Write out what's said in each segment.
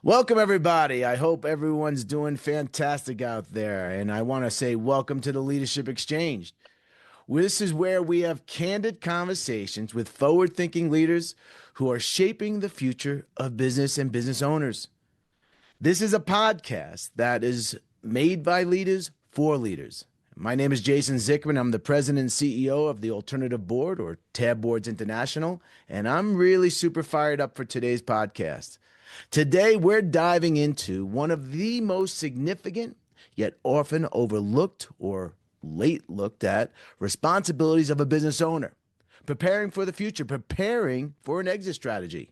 Welcome, everybody. I hope everyone's doing fantastic out there. And I want to say welcome to the Leadership Exchange. This is where we have candid conversations with forward thinking leaders who are shaping the future of business and business owners. This is a podcast that is made by leaders for leaders. My name is Jason Zickerman. I'm the president and CEO of the Alternative Board, or Tab Boards International, and I'm really super fired up for today's podcast. Today, we're diving into one of the most significant, yet often overlooked or late looked at responsibilities of a business owner: preparing for the future, preparing for an exit strategy.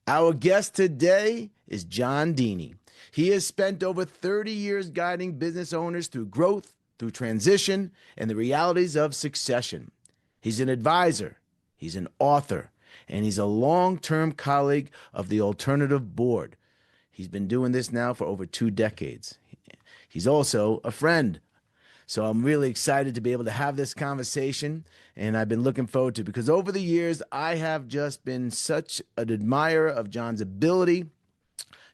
Our guest today is John Dini. He has spent over 30 years guiding business owners through growth, through transition, and the realities of succession. He's an advisor, he's an author, and he's a long-term colleague of the Alternative Board. He's been doing this now for over 2 decades. He's also a friend. So I'm really excited to be able to have this conversation, and I've been looking forward to it because over the years, I have just been such an admirer of John's ability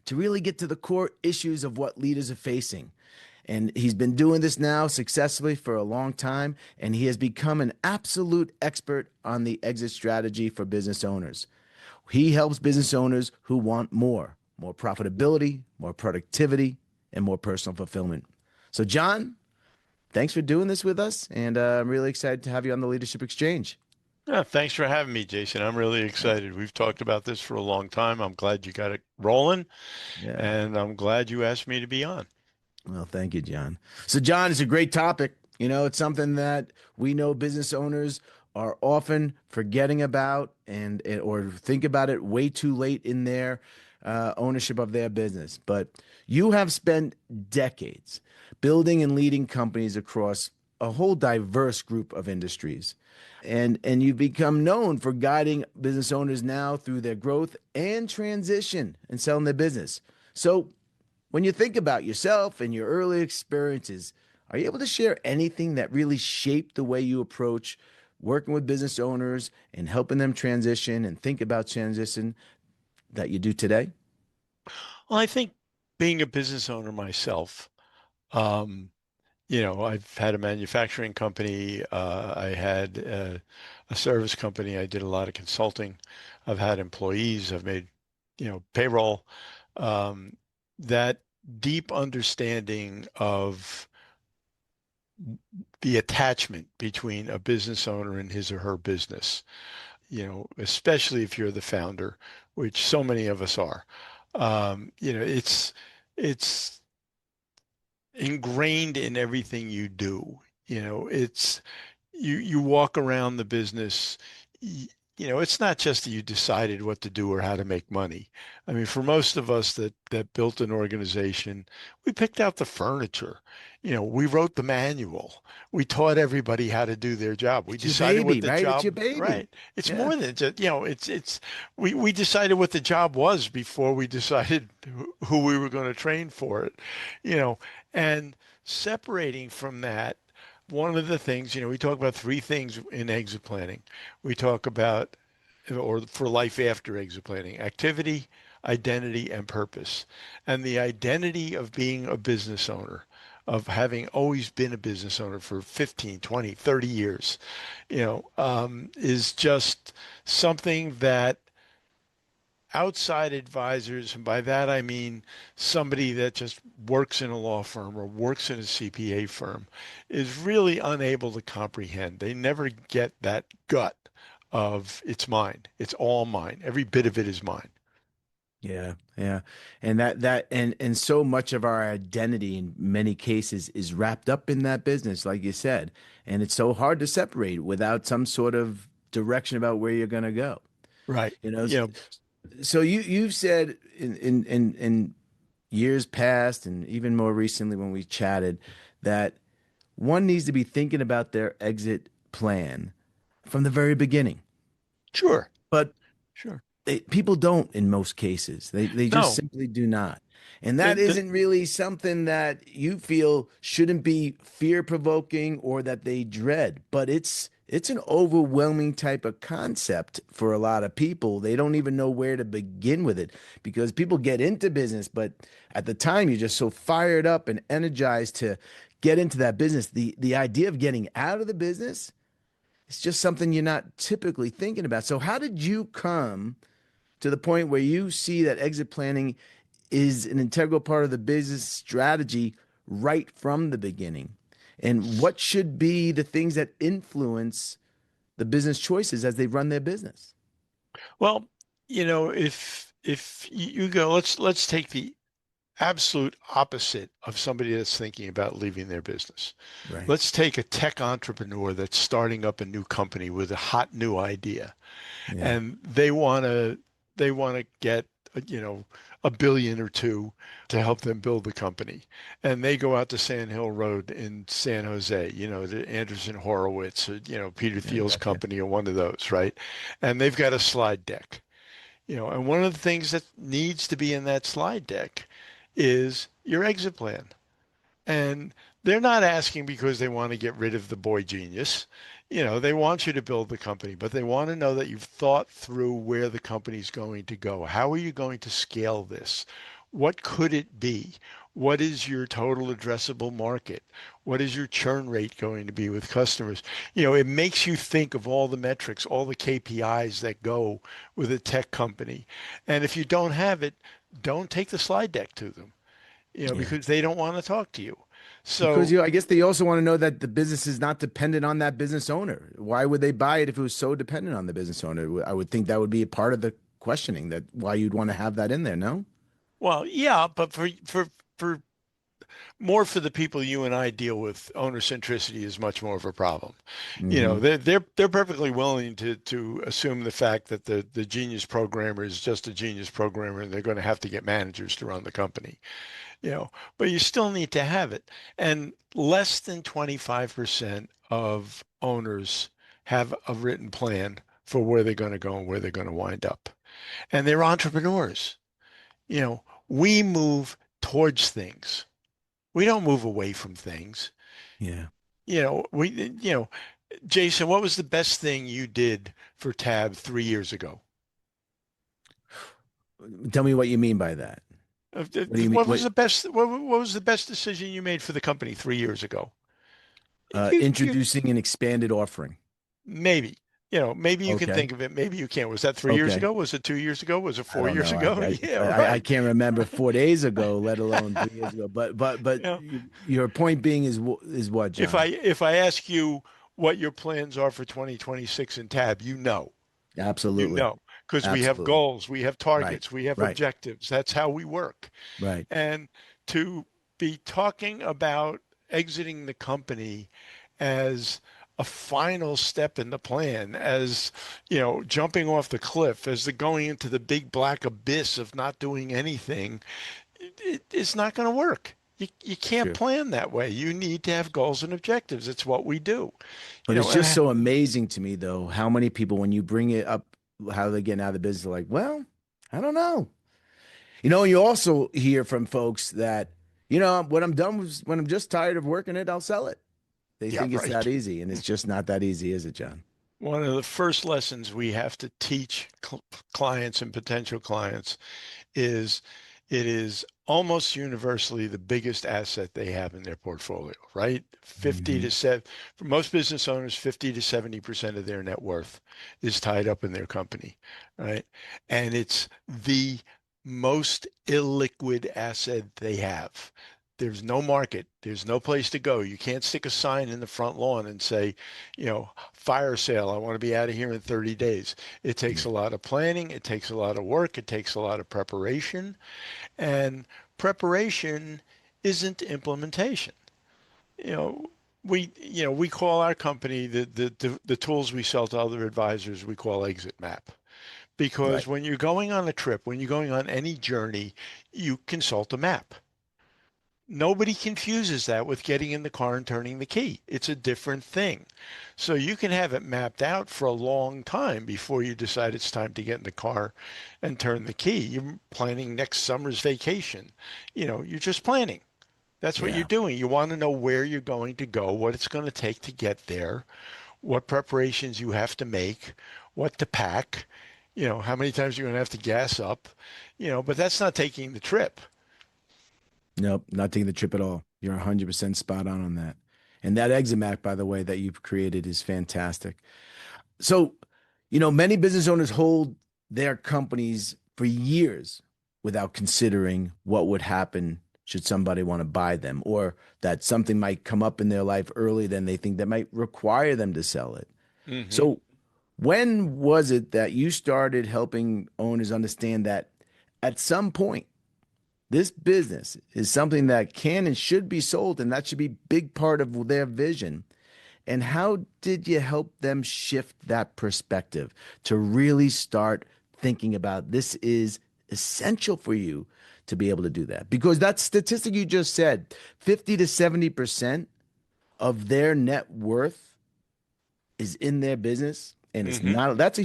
to really get to the core issues of what leaders are facing. And he's been doing this now successfully for a long time, and he has become an absolute expert on the exit strategy for business owners. He helps business owners who want more profitability, more productivity, and more personal fulfillment. So, John, thanks for doing this with us, and I'm really excited to have you on the Leadership Exchange. Yeah, thanks for having me, Jason. I'm really excited. We've talked about this for a long time. I'm glad you got it rolling, Yeah. and I'm glad you asked me to be on. Well, thank you, John. So, John, it's a great topic. It's something that we know business owners are often forgetting about or think about it way too late in their ownership of their business. But you have spent decades building and leading companies across a whole diverse group of industries. And you've become known for guiding business owners now through their growth and transition and selling their business. So, when you think about yourself and your early experiences, are you able to share anything that really shaped the way you approach working with business owners and helping them transition and think about transition that you do today? Well, I think being a business owner myself, um, I've had a manufacturing company. I had a service company. I did a lot of consulting. I've had employees. I've made, payroll. Um, that deep understanding of the attachment between a business owner and his or her business, especially if you're the founder, which so many of us are. It's ingrained in everything you do. It's you walk around the business. It's not just that you decided what to do or how to make money. I mean, for most of us that built an organization, we picked out the furniture. We wrote the manual. We taught everybody how to do their job. We It's your decided what baby, the right? It's your job, baby. right. It's Yeah. more than just, it's we decided what the job was before we decided who we were going to train for it. You know, and separating from that, one of the things, we talk about three things in exit planning. We talk about, or for life after exit planning: activity, identity, and purpose. And the identity of being a business owner, of having always been a business owner for 15, 20, 30 years, is just something that outside advisors, and by that I mean somebody that just works in a law firm or works in a CPA firm, is really unable to comprehend. They never get that gut of it's mine. It's all mine. Every bit of it is mine. Yeah, yeah. And so much of our identity in many cases is wrapped up in that business, like you said. And it's so hard to separate without some sort of direction about where you're going to go. Right. You know, so you've said in years past and even more recently when we chatted that one needs to be thinking about their exit plan from the very beginning. Sure. But Sure. people don't in most cases. They just No. simply do not. And that The, isn't really something that you feel shouldn't be fear provoking or that they dread, but it's an overwhelming type of concept for a lot of people. They don't even know where to begin with it because people get into business, but at the time you're just so fired up and energized to get into that business. The idea of getting out of the business is just something you're not typically thinking about. So how did you come to the point where you see that exit planning is an integral part of the business strategy right from the beginning? And what should be the things that influence the business choices as they run their business? Well, if you go, let's take the absolute opposite of somebody that's thinking about leaving their business. Right. Let's take a tech entrepreneur that's starting up a new company with a hot new idea, Yeah. and they want to get a billion or two to help them build the company, and they go out to Sand Hill Road in San Jose, the Anderson Horowitz, or, Peter Yeah. I Thiel's gotcha. company, or one of those, right? And they've got a slide deck, and one of the things that needs to be in that slide deck is your exit plan. And they're not asking because they want to get rid of the boy genius. They want you to build the company, but they want to know that you've thought through where the company's going to go. How are you going to scale this? What could it be? What is your total addressable market? What is your churn rate going to be with customers? It makes you think of all the metrics, all the KPIs that go with a tech company. And if you don't have it, don't take the slide deck to them, Yeah. because they don't want to talk to you. Because So, I guess they also want to know that the business is not dependent on that business owner. Why would they buy it if it was so dependent on the business owner? I would think that would be a part of the questioning that why you'd want to have that in there, no? well, yeah, but for more for the people you and I deal with, owner centricity is much more of a problem. Hmm. They're perfectly willing to assume the fact that the genius programmer is just a genius programmer and they're going to have to get managers to run the company. But you still need to have it. And less than 25% of owners have a written plan for where they're going to go and where they're going to wind up. And they're entrepreneurs. We move towards things. We don't move away from things. Yeah. Jason, what was the best thing you did for Tab 3 years ago? Tell me what you mean by that. What do you mean? What was What the best? What was the best decision you made for the company 3 years ago? You introducing an expanded offering? maybe, maybe you can Okay. think of it. Maybe you can't. Was that 3 years Okay. ago? Was it 2 years ago? Was it I four don't years know. ago? Yeah, I right. can't remember 4 days ago, let alone 3 years ago. But You know, your point being is what, John? if I ask you what your plans are for 2026 in Tab, you Absolutely. know, because we have Absolutely. goals, we have Right. targets, we have Right. objectives. That's how we work. Right. And to be talking about exiting the company as a final step in the plan, as jumping off the cliff, as the going into the big black abyss of not doing anything, it's not going to work. You can't Sure. plan that way. You need to have goals and objectives. It's what we do. But it's just And so amazing to me, though, how many people, when you bring it up, how they get out of the business, are like, well, I don't know. You also hear from folks that, when I'm done with, when I'm just tired of working it, I'll sell it. They yeah, think it's that right. easy, and it's just not that easy, is it, John? One of the first lessons we have to teach clients and potential clients is it is almost universally the biggest asset they have in their portfolio, right? 50 Hmm. to 7 for most business owners, 50 to 70% of their net worth is tied up in their company, right? And it's the most illiquid asset they have. There's no market. There's no place to go. You can't stick a sign in the front lawn and say, fire sale. I want to be out of here in 30 days. It takes Yeah. a lot of planning. It takes a lot of work. It takes a lot of preparation. And preparation isn't implementation. You know, we call our company the tools we sell to other advisors, we call exit map. Because Right. when you're going on a trip, when you're going on any journey, you consult a map. Nobody confuses that with getting in the car and turning the key. It's a different thing. So you can have it mapped out for a long time before you decide it's time to get in the car and turn the key. You're planning next summer's vacation. You're just planning. That's what you're Yeah. doing. You want to know where you're going to go, what it's going to take to get there, what preparations you have to make, what to pack, how many times you're going to have to gas up, but that's not taking the trip. Nope, not taking the trip at all. You're 100% spot on that. And that exit map, by the way, that you've created is fantastic. So, many business owners hold their companies for years without considering what would happen should somebody want to buy them, or that something might come up in their life early than they think that might require them to sell it. Hmm. So, when was it that you started helping owners understand that at some point, this business is something that can and should be sold, and that should be a big part of their vision? And how did you help them shift that perspective to really start thinking about this is essential for you to be able to do that? Because that statistic you just said, 50 to 70% of their net worth is in their business. And it's Hmm. not, that's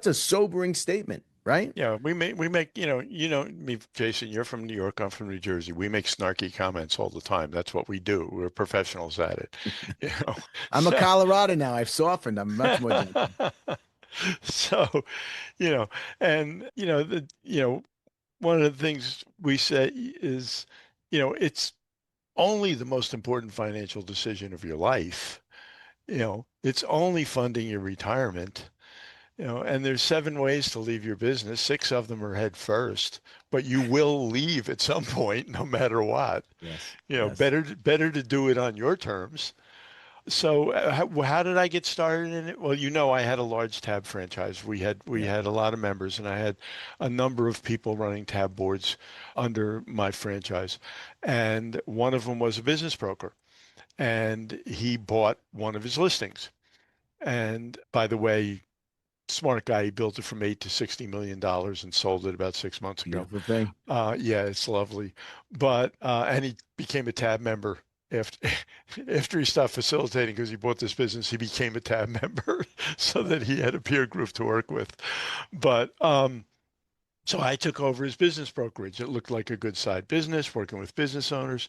a sobering statement, right? Yeah, we make, me, Jason, you're from New York, I'm from New Jersey. We make snarky comments all the time. That's what we do. We're professionals at it. You know. I'm a So Colorado now. I've softened. I'm much more gentle. so, you know, and one of the things we say is, it's only the most important financial decision of your life. It's only funding your retirement. And there's 7 ways to leave your business. 6 of them are head first, but you will leave at some point, no matter what. Yes. Yes. Better to do it on your terms. So how did I get started in it? Well, I had a large tab franchise. We Yeah. had a lot of members, and I had a number of people running tab boards under my franchise. And one of them was a business broker, and he bought one of his listings. And by the way, smart guy. He built it from 8 to $60 million and sold it about 6 months ago. Beautiful thing. Yeah, it's lovely. But and he became a tab member after after he stopped facilitating because he bought this business. He became a tab member so that he had a peer group to work with. But so I took over his business brokerage. It looked like a good side business, working with business owners.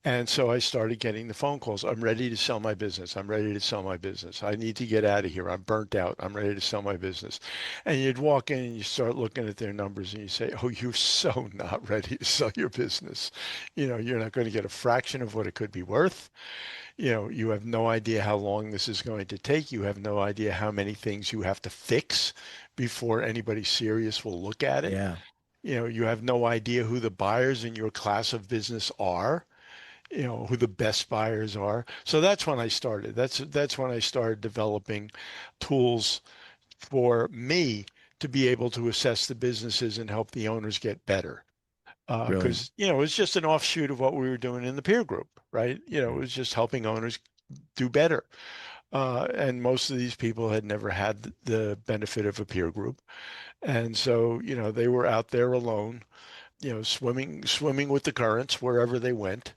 And so I started getting the phone calls. I'm ready to sell my business. I'm ready to sell my business. I need to get out of here. I'm burnt out. I'm ready to sell my business. And you'd walk in and you start looking at their numbers and you say, oh, you're so not ready to sell your business. You're not going to get a fraction of what it could be worth. You have no idea how long this is going to take. You have no idea how many things you have to fix before anybody serious will look at it. Yeah. You have no idea who the buyers in your class of business are, who the best buyers are. So that's when I started. That's when I started developing tools for me to be able to assess the businesses and help the owners get better. Brilliant. Because it was just an offshoot of what we were doing in the peer group, right? It Right. was just helping owners do better. And most of these people had never had the benefit of a peer group, and so they were out there alone, swimming with the currents wherever they went.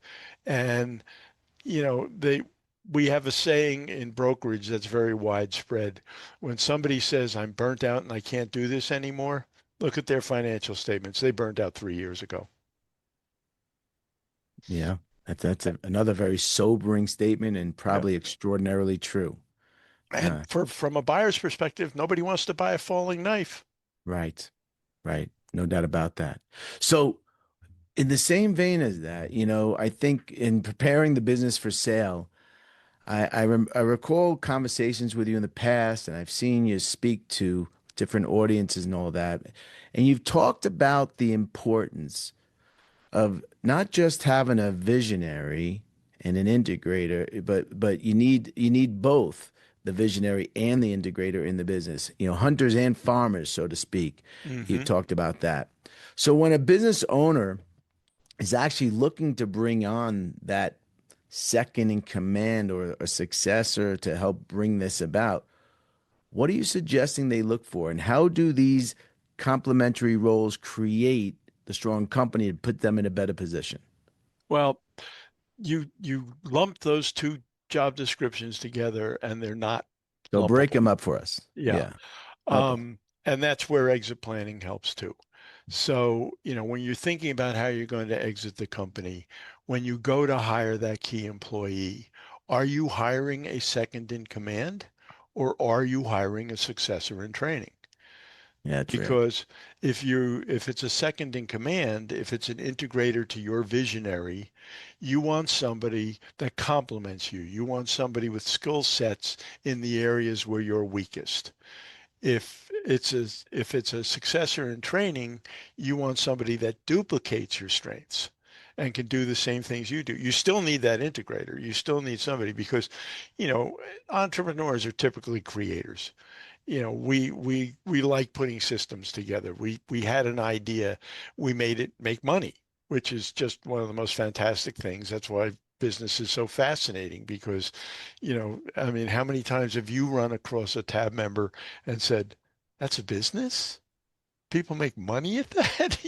And they we have a saying in brokerage that's very widespread. When somebody says, I'm burnt out and I can't do this anymore, look at their financial statements. They burned out 3 years ago. Yeah. Another very sobering statement and Yeah. probably extraordinarily true. And Uh, from a buyer's perspective, nobody wants to buy a falling knife. right. Right. No doubt about that. So, in the same vein as that, I think in preparing the business for sale, I recall conversations with you in the past, and I've seen you speak to different audiences and all that. And you've talked about the importance of not just having a visionary and an integrator, but you need both the visionary and the integrator in the business. Hunters and farmers, so to speak. You've Hmm. talked about that. So when a business owner is actually looking to bring on that second in command or a successor to help bring this about, what are you suggesting they look for? And how do these complementary roles create the strong company to put them in a better position? Well, you lump those two job descriptions together and they're not So break lumpable. them up for us. Yeah. Yeah. Okay. And that's where exit planning helps too. So, when you're thinking about how you're going to exit the company, when you go to hire that key employee, Are you hiring a second in command, or are you hiring a successor in training? Yeah, that's right. Because if it's a second in command, if it's an integrator to your visionary, you want somebody that complements you. You want somebody with skill sets in the areas where you're weakest. If it's a successor in training, you want somebody that duplicates your strengths and can do the same things you do. You still need that integrator. You still need somebody because, you know, entrepreneurs are typically creators. We like putting systems together. We had an idea, we made it make money, which is just one of the most fantastic things. That's why business is so fascinating because, I mean, how many times have you run across a tab member and said, "That's a business? People make money at that?"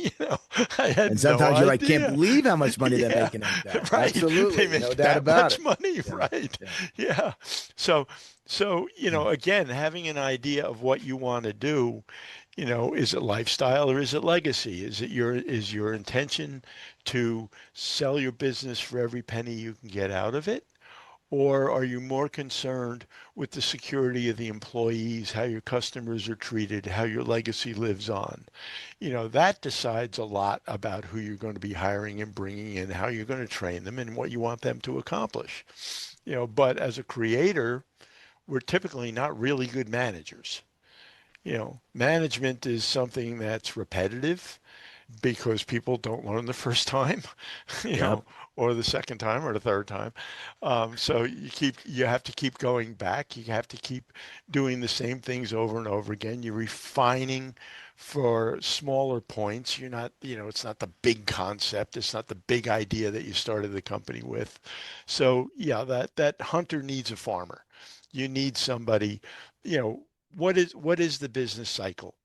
I had And no sometimes you're like, can't idea. believe how much money they're Yeah, making at that. right. They Absolutely. No make doubt that about much it. money, Yeah. right? Yeah. Yeah. So, so, Mm. again, having an idea of what you want to do, is it lifestyle or is it legacy? Is your intention to sell your business for every penny you can get out of it? Or are you more concerned with the security of the employees, how your customers are treated, how your legacy lives on? That decides a lot about who you're going to be hiring and bringing in, how you're going to train them, and what you want them to accomplish. But as a creator, we're typically not really good managers. Management is something that's repetitive because people don't learn the first time, you Yep. know, or the second time or the third time. So you have to keep going back. You have to keep doing the same things over and over again. You're refining for smaller points. You're not, it's not the big concept. It's not the big idea that you started the company with. So yeah, that hunter needs a farmer. You need somebody, you know, what is the business cycle?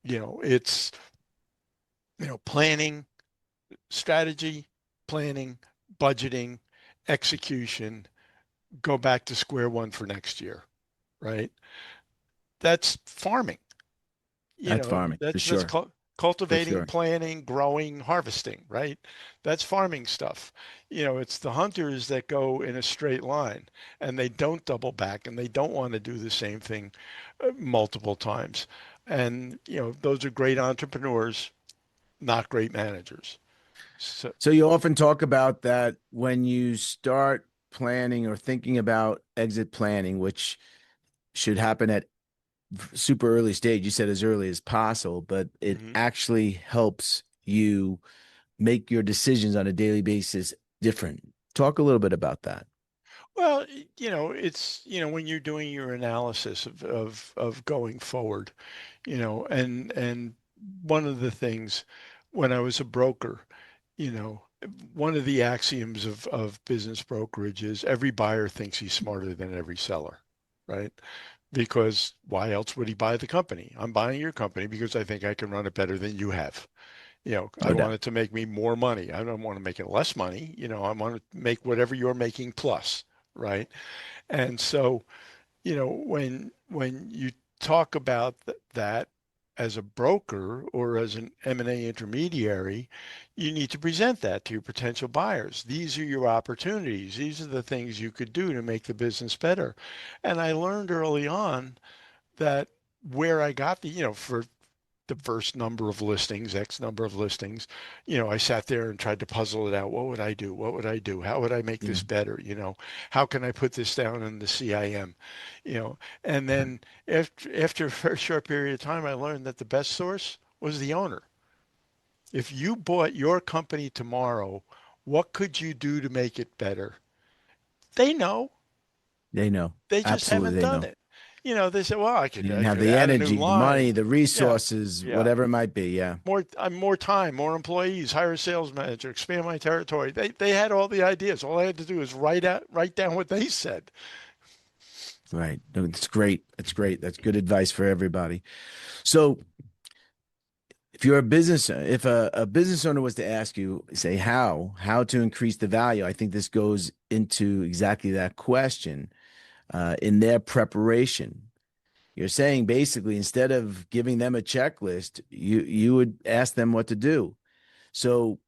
It's, planning, strategy, planning, budgeting, execution, go back to square one for next year, right? That's farming. That's farming for That's sure. For cultivating, sure. planning, growing, harvesting, right? That's farming stuff. It's the hunters that go in a straight line and they don't double back and they don't want to do the same thing multiple times. And, those are great entrepreneurs, not great managers. So, So you often talk about that when you start planning or thinking about exit planning, which should happen at super early stage. You said as early as possible, but it mhm. actually helps you make your decisions on a daily basis different. Talk a little bit about that. Well, it's, when you're doing your analysis of going forward, and one of the things when I was a broker, you know, one of the axioms of business brokerage is every buyer thinks he's smarter than every seller, right? Because why else would he buy the company? I'm buying your company because I think I can run it better than you have. I No want doubt. it to make me more money. I don't want to make it less money. I want to make whatever you're making plus, right? And so, when you talk about that as a broker or as an M&A intermediary, you need to present that to your potential buyers. These are your opportunities. These are the things you could do to make the business better. And I learned early on that where I got for the first number of listings, X number of listings, I sat there and tried to puzzle it out. What would I do? What would I do? How would I make Yeah. this better? How can I put this down in the CIM? And then after a very short period of time, I learned that the best source was the owner. If you bought your company tomorrow, what could you do to make it better? They know. They know. They just Absolutely, haven't they done know. it. They say, well, I They could didn't I have could the add a new energy, the money, line. the Yeah, resources, yeah. whatever it might be. Yeah. More time, more employees, hire a sales manager, expand my territory. They had all the ideas. All I had to do is write down what they said. Right. No, it's great. It's great. That's good advice for everybody. So if you're a business, if a business owner was to ask you, say how to increase the value, I think this goes into exactly that question in their preparation. You're saying basically instead of giving them a checklist, you would ask them what to do. So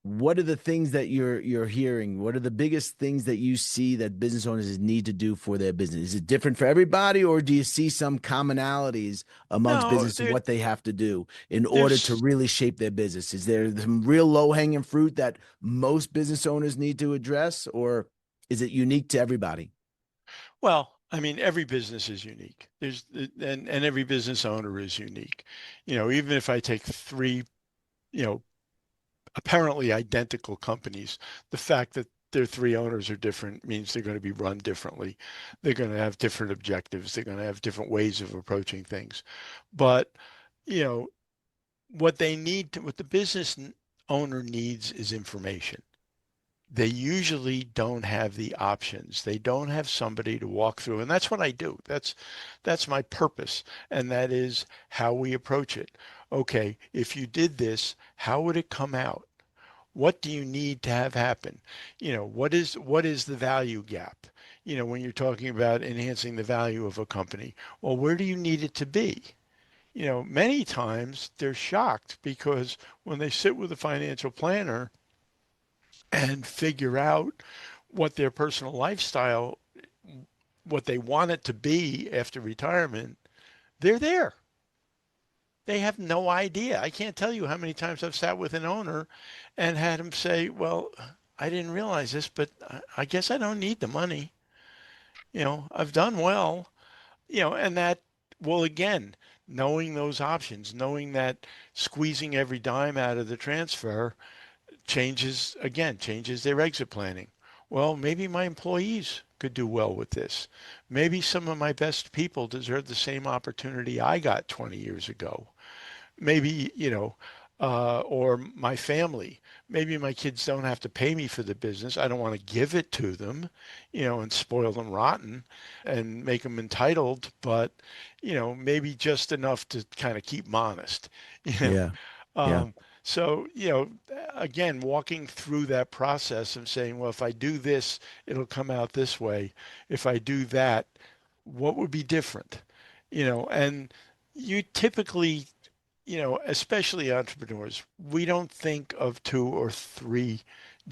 what are the things that you're hearing? What are the biggest things that you see that business owners need to do for their business? Is it different for everybody, or do you see some commonalities amongst No, business and what they have to do in order to there's really shape their business? Is there some real low-hanging fruit that most business owners need to address, or is it unique to everybody? well, I mean, every business is unique. And every business owner is unique. Even if I take three, you know, apparently identical companies, the fact that their three owners are different means they're going to be run differently. They're going to have different objectives. They're going to have different ways of approaching things. But, you know, what the business owner needs is information. They usually don't have the options. They don't have somebody to walk through, and that's what I do. That's my purpose, and that is how we approach it. Okay, if you did this, how would it come out? What do you need to have happen? What is the value gap? When you're talking about enhancing the value of a company, well, where do you need it to be? Many times they're shocked because when they sit with a financial planner and figure out what their personal lifestyle, what they want it to be after retirement, they're there. They have no idea. I can't tell you how many times I've sat with an owner and had him say, "Well, I didn't realize this, but I guess I don't need the money. I've done well." And that, well, again, knowing those options, knowing that squeezing every dime out of the transfer changes their exit planning. Well, maybe my employees could do well with this. Maybe some of my best people deserve the same opportunity I got 20 years ago. Maybe, or my family. Maybe my kids don't have to pay me for the business. I don't want to give it to them, and spoil them rotten and make them entitled, but, maybe just enough to kind of keep them honest, you know. Yeah, yeah. Um, so, again, walking through that process of saying, well, if I do this, it'll come out this way. If I do that, what would be different? And you typically, especially entrepreneurs, we don't think of two or three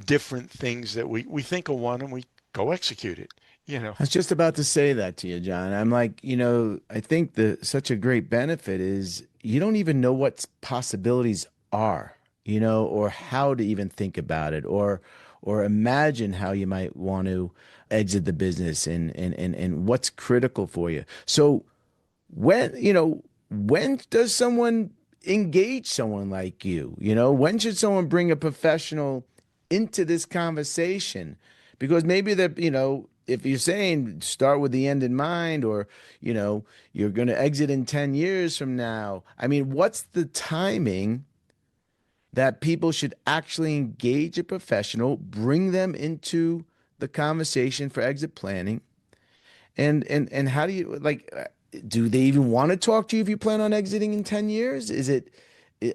different things that we think of one and we go execute it, you know. I was just about to say that to you, John. I'm like, I think the such a great benefit is you don't even know what possibilities are, or how to even think about it, or imagine how you might want to exit the business and what's critical for you. So when does someone engage someone like you? When should someone bring a professional into this conversation? Because maybe that, if you're saying start with the end in mind, or, you're going to exit in 10 years from now. I mean, what's the timing that people should actually engage a professional, bring them into the conversation for exit planning? And how do you do they even want to talk to you if you plan on exiting in 10 years?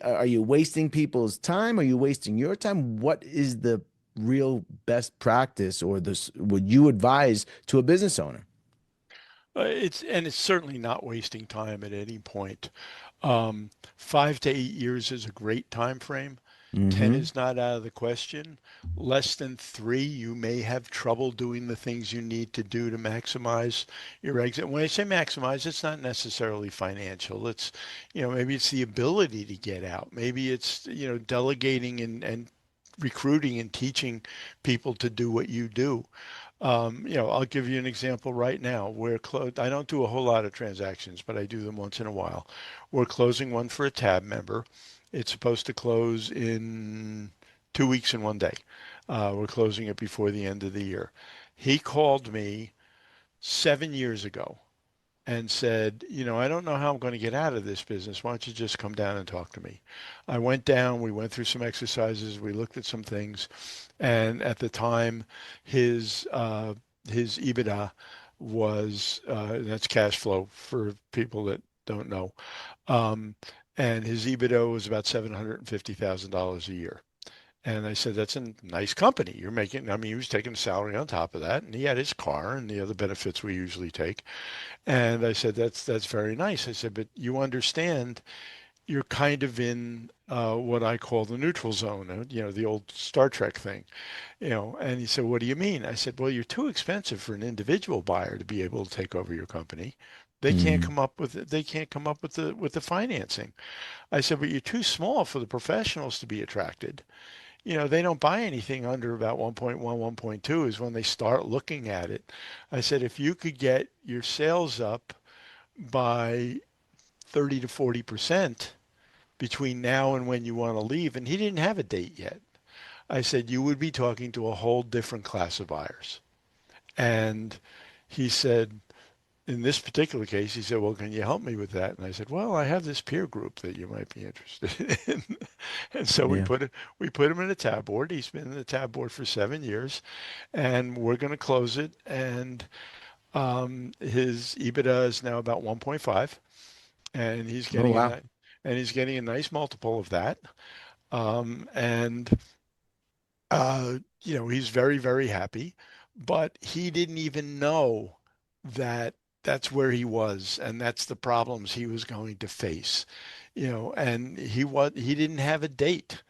Are you wasting people's time? Are you wasting your time? What is the real best practice, or this would you advise to a business owner? It's certainly not wasting time at any point. 5 to 8 years is a great time frame. 10 Mm-hmm. is not out of the question. Less than three, you may have trouble doing the things you need to do to maximize your exit. When I say maximize, it's not necessarily financial. It's, maybe it's the ability to get out. Maybe it's, delegating and recruiting and teaching people to do what you do. I'll give you an example right now. I don't do a whole lot of transactions, but I do them once in a while. We're closing one for a tab member. It's supposed to close in 2 weeks and one day. We're closing it before the end of the year. He called me 7 years ago and said, I don't know how I'm going to get out of this business. Why don't you just come down and talk to me? I went down, we went through some exercises, we looked at some things, and at the time, his EBITDA was that's cash flow for people that don't know, um, and his EBITDA was about $750,000 a year. And I said, that's a nice company. You're making, I mean, he was taking a salary on top of that, and he had his car and the other benefits we usually take. And I said, that's very nice. I said, but you understand you're kind of in what I call the neutral zone, the old Star Trek thing, And he said, "What do you mean?" I said, "Well, you're too expensive for an individual buyer to be able to take over your company. Mm, They can't come up with the financing." I said, "But you're too small for the professionals to be attracted. They don't buy anything under about 1.1, 1.2 is when they start looking at it." I said, "If you could get your sales up by 30 to 40% between now and when you want to leave," and he didn't have a date yet. I said, "You would be talking to a whole different class of buyers." And he said, in this particular case, he said, "Well, can you help me with that?" And I said, "Well, I have this peer group that you might be interested in." And so yeah. we put him in a tab board. He's been in the tab board for 7 years, and we're going to close it. And his EBITDA is now about 1.5, and Oh, wow. he's getting a nice multiple of that. And he's very, very happy, but he didn't even know that that's where he was and that's the problems he was going to face, and he didn't have a date.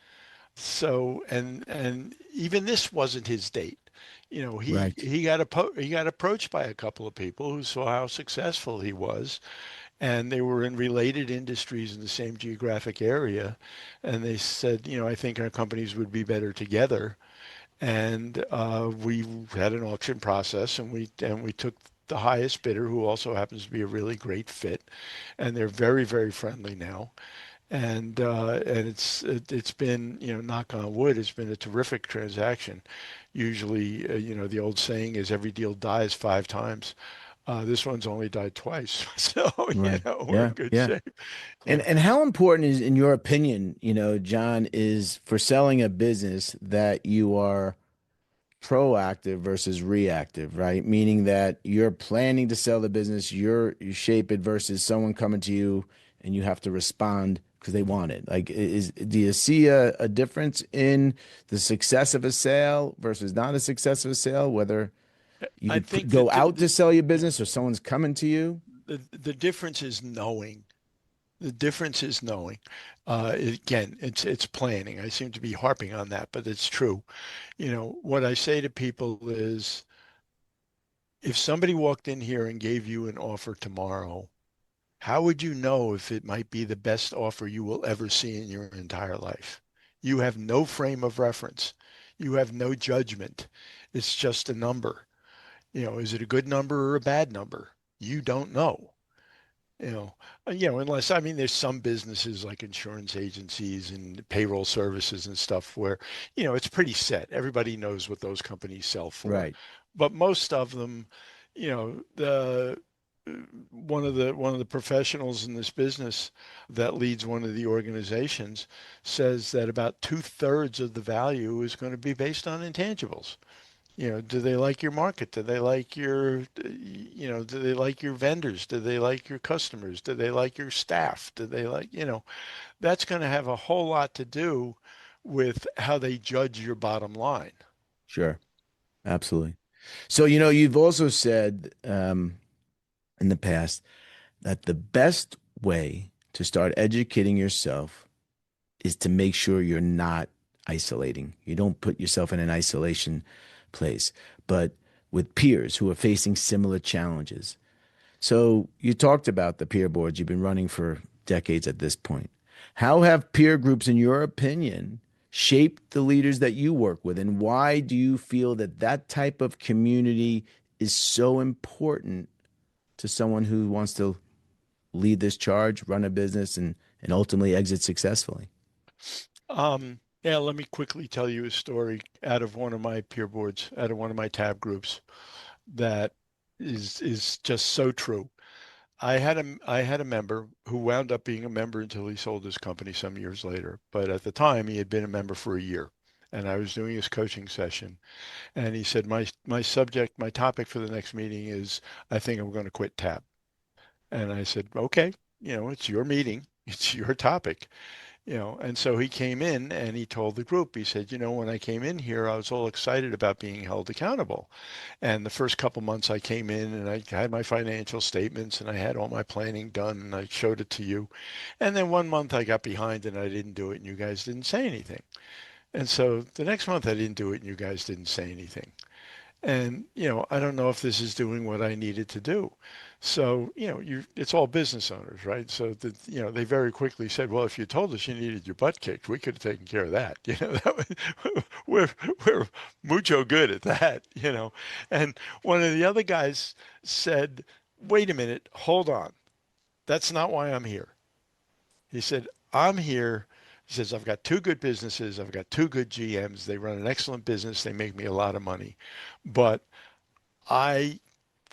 So, and even this wasn't his date. Right. He got approached by a couple of people who saw how successful he was, and they were in related industries in the same geographic area, and they said, "I think our companies would be better together." And we had an auction process, and we took the highest bidder, who also happens to be a really great fit, and they're very, very friendly now. And it's been, knock on wood, it's been a terrific transaction. Usually, the old saying is every deal dies 5 times. This one's only died twice, so Right. we're in Yeah. good Yeah. shape. And Yeah. and how important is, in your opinion, John, is for selling a business that you are proactive versus reactive, right? Meaning that you're planning to sell the business, you shape it versus someone coming to you and you have to respond because they want it. Like, do you see a difference in the success of a sale versus not a success of a sale, whether you I could think go that out to sell your yeah, business or someone's coming to you? the difference is knowing. The difference is knowing. Again, it's planning. I seem to be harping on that, but it's true. What I say to people is, if somebody walked in here and gave you an offer tomorrow, how would you know if it might be the best offer you will ever see in your entire life? You have no frame of reference. You have no judgment. It's just a number. Is it a good number or a bad number? You don't know. you know, unless, I mean, there's some businesses like insurance agencies and payroll services and stuff where, it's pretty set. Everybody knows what those companies sell for. Right. But most of them, the one of the professionals in this business that leads one of the organizations says that about 2/3 of the value is going to be based on intangibles. Do they like your market? Do they like do they like your vendors? Do they like your customers? Do they like your staff? Do they like, that's going to have a whole lot to do with how they judge your bottom line. Sure. Absolutely. So, you've also said in the past that the best way to start educating yourself is to make sure you're not isolating. You don't put yourself in an isolation place, but with peers who are facing similar challenges. So you talked about the peer boards you've been running for decades at this point. How have peer groups, in your opinion, shaped the leaders that you work with? And why do you feel that that type of community is so important to someone who wants to lead this charge, run a business, and ultimately exit successfully? Yeah, let me quickly tell you a story out of one of my peer boards, out of one of my tab groups that is just so true. I had a member who wound up being a member until he sold his company some years later. But at the time, he had been a member for a year, and I was doing his coaching session, and he said, my topic for the next meeting is, I think I'm going to quit Tab. And I said, okay, it's your meeting, it's your topic. And so he came in and he told the group, he said, when I came in here, I was all excited about being held accountable. And the first couple months I came in and I had my financial statements and I had all my planning done and I showed it to you. And then one month I got behind and I didn't do it and you guys didn't say anything. And so the next month I didn't do it and you guys didn't say anything. And, I don't know if this is doing what I needed to do. So, it's all business owners, right? So they very quickly said, well, if you told us you needed your butt kicked, we could have taken care of that. We're mucho good at that. And one of the other guys said, wait a minute, hold on. That's not why I'm here. He said, I'm here. He says, I've got two good businesses. I've got two good GMs. They run an excellent business. They make me a lot of money. But I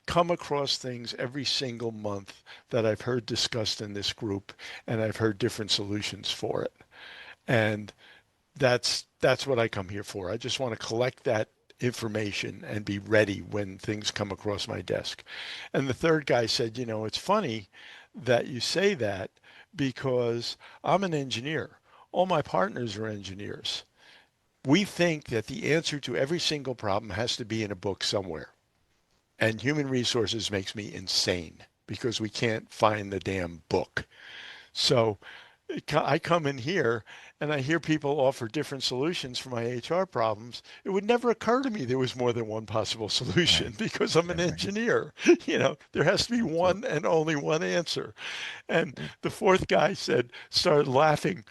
come across things every single month that I've heard discussed in this group, and I've heard different solutions for it. And that's what I come here for. I just want to collect that information and be ready when things come across my desk. And the third guy said, it's funny that you say that because I'm an engineer. All my partners are engineers. We think that the answer to every single problem has to be in a book somewhere. And human resources makes me insane because we can't find the damn book. So I come in here and I hear people offer different solutions for my HR problems. It would never occur to me there was more than one possible solution Right. because I'm an Right. Right. engineer. There has to be one Absolutely. and only one answer. And Yeah. the fourth guy started laughing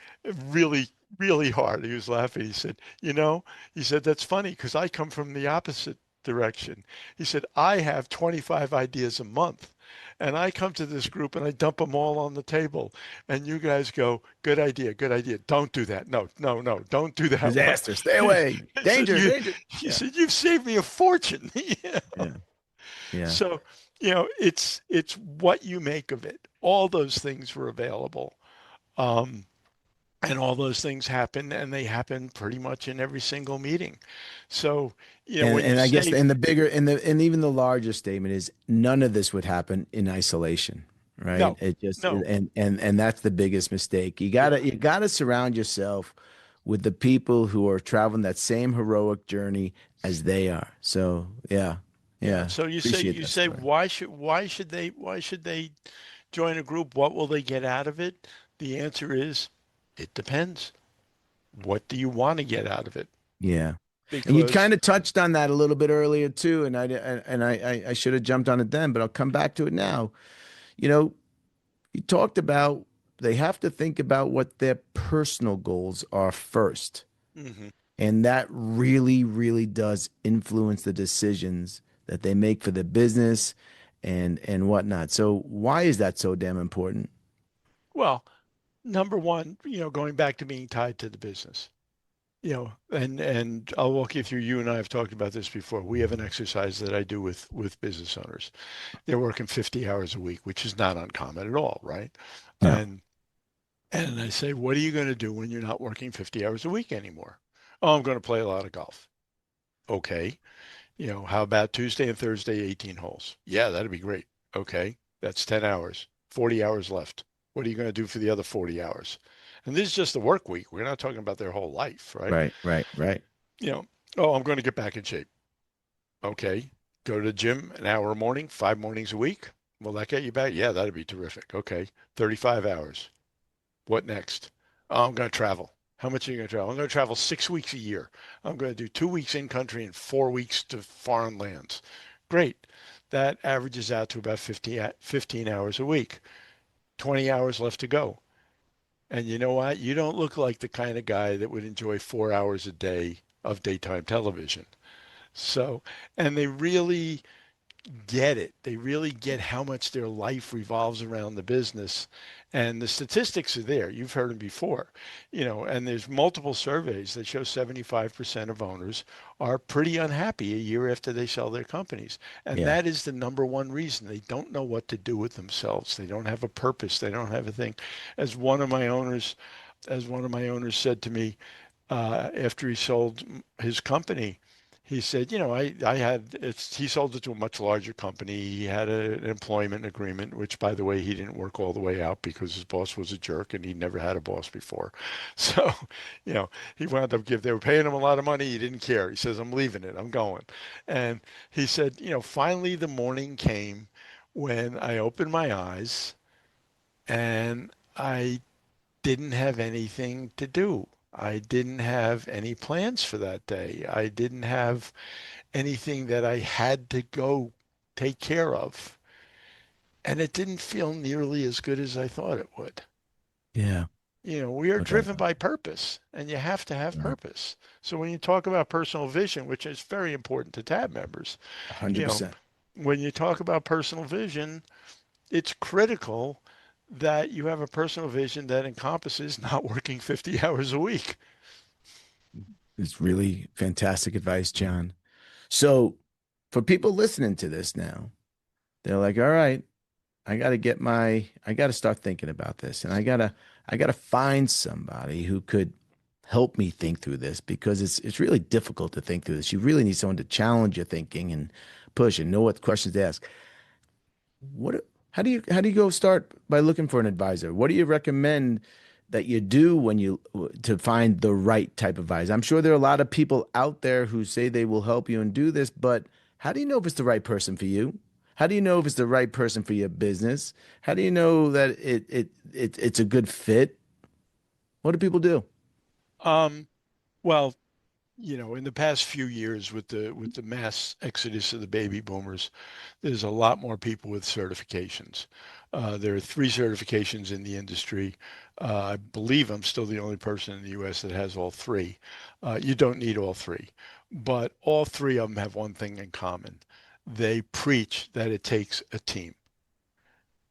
really, really hard. He was laughing. He said, he said, that's funny because I come from the opposite direction. He said, I have 25 ideas a month. And I come to this group and I dump them all on the table. And you guys go, good idea, good idea. Don't do that. No, no, no, don't do that one. Disaster. Stay away. He said, Danger. Danger. he Yeah. said, you've saved me a fortune. Yeah. Yeah. So, it's what you make of it. All those things were available. Um, and all those things happen and they happen pretty much in every single meeting. So, when you And I guess say and the bigger and even the larger statement is none of this would happen in isolation, right? no, It just no, and that's the biggest mistake. yeah, You gotta surround yourself with the people who are traveling that same heroic journey as they are. So yeah, yeah. yeah. So you say Appreciate you that say story. why should they join a group? What will they get out of it? The answer is it depends. What do you want to get out of it? Yeah. And you Because kind of touched on that a little bit earlier too, and I should have jumped on it then, but I'll come back to it now. You know, you talked about they have to think about what their personal goals are first. mhm. And that really, really does influence the decisions that they make for the business and whatnot. So why is that so damn important? Well, number one, going back to being tied to the business. And I'll walk you through. You and I have talked about this before. We have an exercise that I do with business owners. They're working 50 hours a week, which is not uncommon at all, right? No. And I say, what are you going to do when you're not working 50 hours a week anymore? Oh, I'm going to play a lot of golf. Okay. How about Tuesday and Thursday, 18 holes? Yeah, that'd be great. Okay. That's 10 hours, 40 hours left. What are you going to do for the other 40 hours? And this is just the work week. We're not talking about their whole life, right? Right, right, right. You know, oh, I'm going to get back in shape. Okay. Go to the gym an hour a morning, 5 mornings a week. Will that get you back? Yeah, that'd be terrific. Okay. 35 hours. What next? Oh, I'm going to travel. How much are you going to travel? I'm going to travel 6 weeks a year. I'm going to do 2 weeks in country and 4 weeks to foreign lands. Great. That averages out to about 15 hours a week. 20 hours left to go. And you know what? You don't look like the kind of guy that would enjoy 4 hours a day of daytime television. So, and they really get it. They really get how much their life revolves around the business. And the statistics are there. You've heard them before, and there's multiple surveys that show 75% of owners are pretty unhappy a year after they sell their companies. And Yeah. that is the number one reason. They don't know what to do with themselves. They don't have a purpose. They don't have a thing. As one of my owners, as one of my owners said to me after he sold his company, he said, I had he sold it to a much larger company. He had an employment agreement, which by the way, he didn't work all the way out because his boss was a jerk and he never had a boss before. So, he wound up they were paying him a lot of money. He didn't care. He says, I'm leaving it. I'm going. And he said, finally the morning came when I opened my eyes and I didn't have anything to do. I didn't have any plans for that day. I didn't have anything that I had to go take care of. And it didn't feel nearly as good as I thought it would. Yeah. We are But driven by purpose, and you have to have yeah, purpose. So when you talk about personal vision, which is very important to tab members, you know, 100%. when you talk about personal vision, it's critical that you have a personal vision that encompasses not working 50 hours a week. It's really fantastic advice, John. So, for people listening to this now, they're like, all right, I got to start thinking about this, and I got to find somebody who could help me think through this because it's really difficult to think through this. You really need someone to challenge your thinking and push and know what questions to ask. What how do you go start by looking for an advisor? What do you recommend that you do when you to find the right type of advisor? I'm sure there are a lot of people out there who say they will help you and do this, but how do you know if it's the right person for you? How do you know if it's the right person for your business? How do you know that it's a good fit? What do people do? Um, well, in the past few years with the mass exodus of the baby boomers, there's a lot more people with certifications. There are three certifications in the industry. I believe I'm still the only person in the U.S. that has all three. You don't need all three, but all three of them have one thing in common. They preach that it takes a team.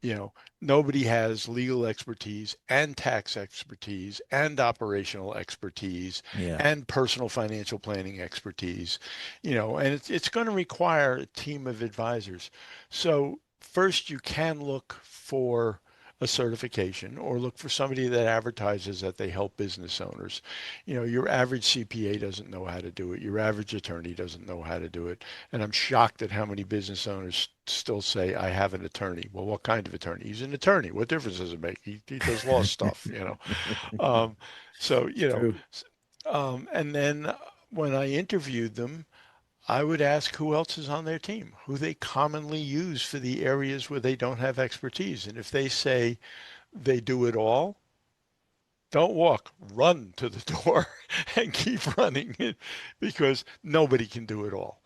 you know, Nobody has legal expertise and tax expertise and operational expertise Yeah. and personal financial planning expertise, and it's going to require a team of advisors. So first you can look for a certification or look for somebody that advertises that they help business owners. Your average CPA doesn't know how to do it. Your average attorney doesn't know how to do it. And I'm shocked at how many business owners still say, I have an attorney. Well, what kind of attorney? He's an attorney. What difference does it make? He does law stuff. Um, so, True. and then when I interviewed them, I would ask who else is on their team, who they commonly use for the areas where they don't have expertise. And if they say they do it all, don't walk, run to the door and keep running it because nobody can do it all.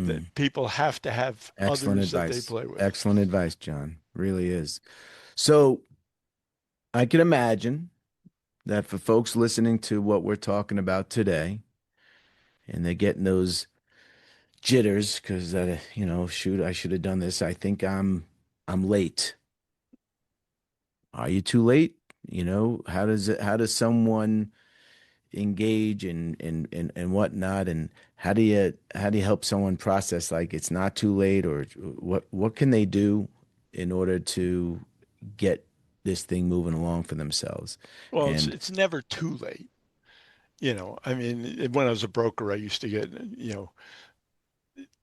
That Mm, people have to have excellent others that they advice. play with. Excellent advice, John. Really is. So I can imagine that for folks listening to what we're talking about today, and they're getting those jitters because shoot, I should have done this. I think I'm late. Are you too late? How does someone engage and whatnot? And how do you help someone process like it's not too late or what can they do in order to get this thing moving along for themselves? Well, it's And it's never too late. I mean, when I was a broker, I used to get,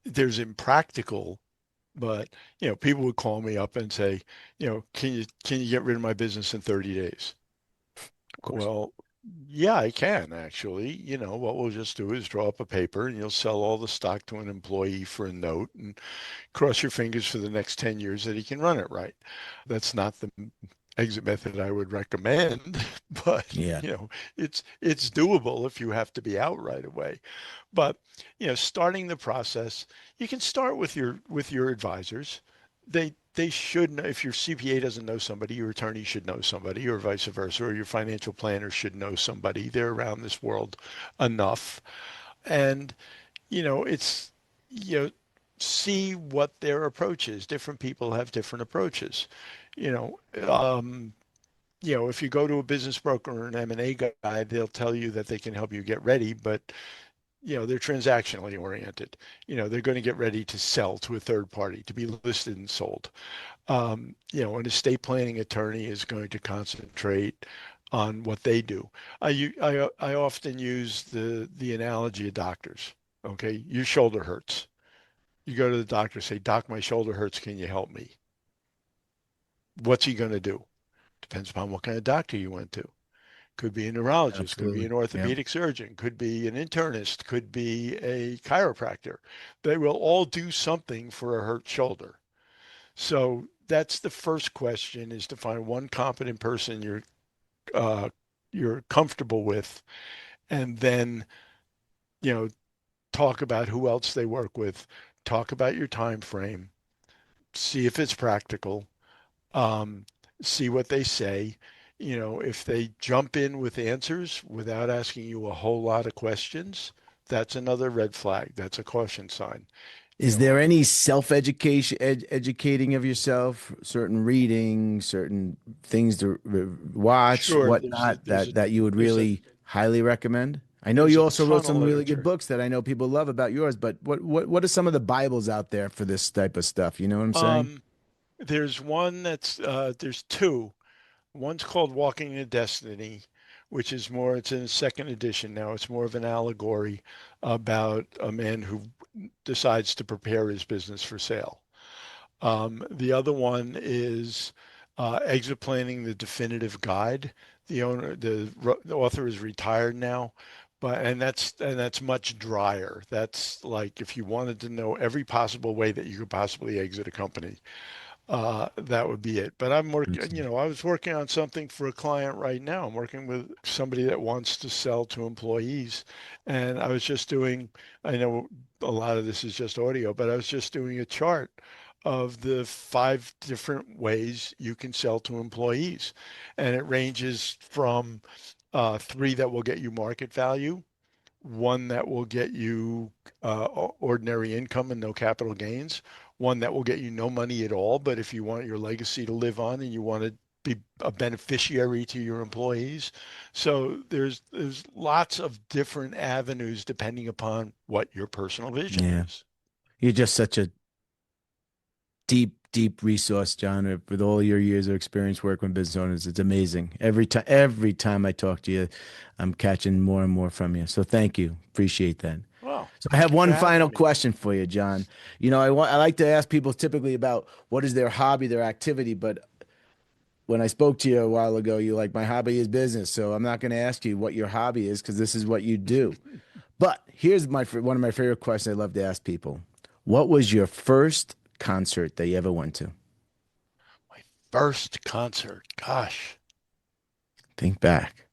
there's impractical, but people would call me up and say, can you get rid of my business in 30 days? of course, Well, yeah, I can actually. What we'll just do is draw up a paper and you'll sell all the stock to an employee for a note and cross your fingers for the next 10 years that he can run it right. That's not the exit method I would recommend, but yeah. it's doable if you have to be out right away. But starting the process, you can start with your advisors. They should know if your CPA doesn't know somebody, your attorney should know somebody, or vice versa, or your financial planner should know somebody. They're around this world enough, and it's you know see what their approach is. Different people have different approaches. You know, um, if you go to a business broker or an M&A guy, they'll tell you that they can help you get ready, but they're transactionally oriented. They're going to get ready to sell to a third party, to be listed and sold. An estate planning attorney is going to concentrate on what they do. I often use the analogy of doctors. Okay, your shoulder hurts. You go to the doctor, say, Doc, my shoulder hurts. Can you help me? What's he going to do? Depends upon what kind of doctor you went to. Could be a neurologist, could be Absolutely. an Yeah. orthopedic surgeon, could be an internist, could be a chiropractor. They will all do something for a hurt shoulder. So that's the first question, is to find one competent person uh, you're comfortable with, and then, you know, talk about who else they work with, talk about your time frame, see if it's practical, um, see what they say. If they jump in with answers without asking you a whole lot of questions, that's another red flag. That's a caution sign. You Is know, there any self-education, educating of yourself, certain reading, certain things to watch, sure, there's a whatnot, there's a that you would there's a really highly recommend? I know there's you a also wrote ton of some really good literature. books that I know people love about yours, but what are some of the Bibles out there for this type of stuff? You know what I'm saying? Um, there's two. One's called Walking in Destiny, which is more, it's in the second edition now. It's more of an allegory about a man who decides to prepare his business for sale. The other one is Exit Planning, the Definitive Guide. The author is retired now, and that's much drier. That's like if you wanted to know every possible way that you could possibly exit a company, that would be it. But I'm working, Okay. I was working on something for a client right now. I'm working with somebody that wants to sell to employees. And I know a lot of this is just audio, but I was just doing a chart of the 5 different ways you can sell to employees. And it ranges from three that will get you market value, one that will get you ordinary income and no capital gains, one that will get you no money at all, but if you want your legacy to live on and you want to be a beneficiary to your employees. So there's lots of different avenues depending upon what your personal vision Yeah. is. You're just such a deep resource, John, with all your years of experience working with business owners. It's amazing. Every time I talk to you, I'm catching more and more from you. So thank you. Appreciate that. Well, So I thank have you for one having final me. question for you, John. I like to ask people typically about what is their hobby, their activity, but when I spoke to you a while ago, you like, my hobby is business. So I'm not going to ask you what your hobby is because this is what you do. But here's one of my favorite questions I love to ask people. What was your first concert that you ever went to? My first concert, gosh, Think back.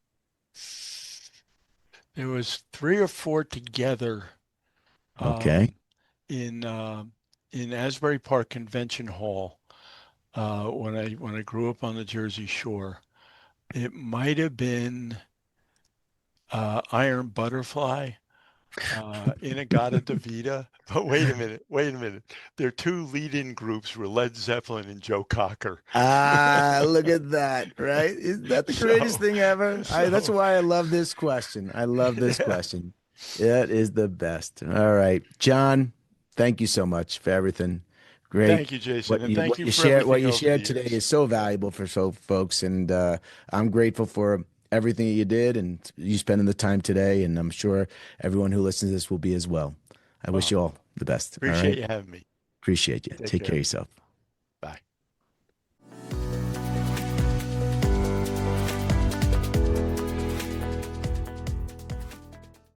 there was 3 or 4 together Okay. um, in in Asbury Park Convention Hall when I grew up on the Jersey Shore. It might have been Iron Butterfly, Inagata Davida. But wait a minute. Their two lead-in groups were Led Zeppelin and Joe Cocker. Ah, look at that, right? Isn't that the greatest So, thing ever? That's so why I love this question. I love this yeah. question. That is the best. All right, John, thank you so much for everything. Great. Thank you, Jason, What and you thank what you you for shared what everything you over the shared today years. is so valuable for so folks, and I'm grateful for everything that you did and you spending the time today, and I'm sure everyone who listens to this will be as well. I wish Well, you all the best. All appreciate right. you having me. Appreciate you. Take Take care of care. yourself.